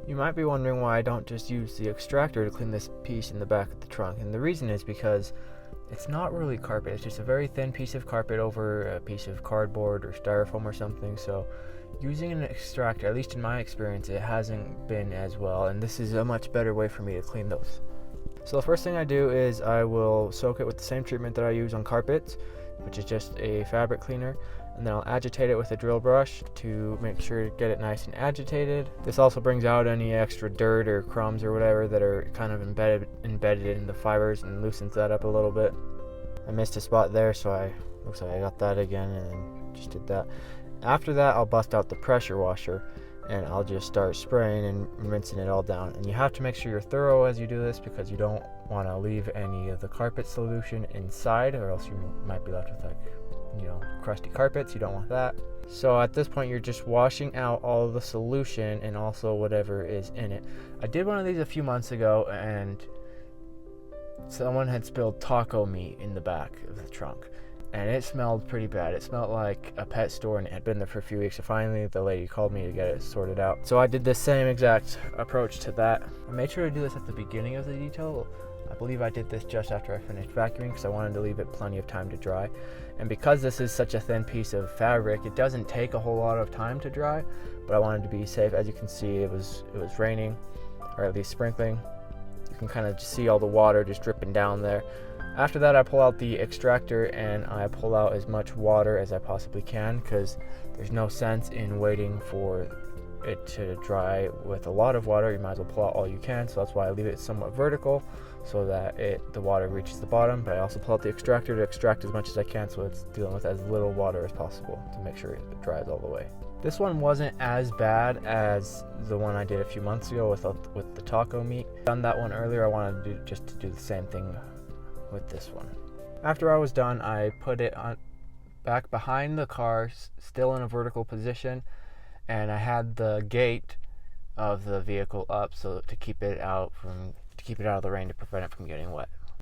You might be wondering why I don't just use the extractor to clean this piece in the back of the trunk, and the reason is because it's not really carpet. It's just a very thin piece of carpet over a piece of cardboard or styrofoam or something, so using an extractor, at least in my experience, it hasn't been as well, and this is a much better way for me to clean those. So the first thing I do is I will soak it with the same treatment that I use on carpets, which is just a fabric cleaner, and then I'll agitate it with a drill brush to make sure to get it nice and agitated. This also brings out any extra dirt or crumbs or whatever that are kind of embedded in the fibers and loosens that up a little bit. I missed a spot there, so looks like I got that again and then just did that. After that, I'll bust out the pressure washer and I'll just start spraying and rinsing it all down. And you have to make sure you're thorough as you do this because you don't want to leave any of the carpet solution inside, or else you might be left with crusty carpets. You don't want that. So at this point, you're just washing out all of the solution and also whatever is in it. I did one of these a few months ago, and someone had spilled taco meat in the back of the trunk, and it smelled pretty bad. It smelled like a pet store, and it had been there for a few weeks. So finally, the lady called me to get it sorted out. So I did the same exact approach to that. I made sure to do this at the beginning of the detail. I believe I did this just after I finished vacuuming because I wanted to leave it plenty of time to dry. And because this is such a thin piece of fabric, it doesn't take a whole lot of time to dry, but I wanted to be safe. As you can see, it was raining, or at least sprinkling. You can kind of see all the water just dripping down there. After that, I pull out the extractor and I pull out as much water as I possibly can because there's no sense in waiting for it to dry with a lot of water. You might as well pull out all you can, so that's why I leave it somewhat vertical so that the water reaches the bottom. But I also pull out the extractor to extract as much as I can, so it's dealing with as little water as possible to make sure it dries all the way. This one wasn't as bad as the one I did a few months ago with the taco meat. Done that one earlier. I wanted to do the same thing with this one. After I was done, I put it back behind the car, still in a vertical position, and I had the gate of the vehicle up so to keep it out of the rain to prevent it from getting wet.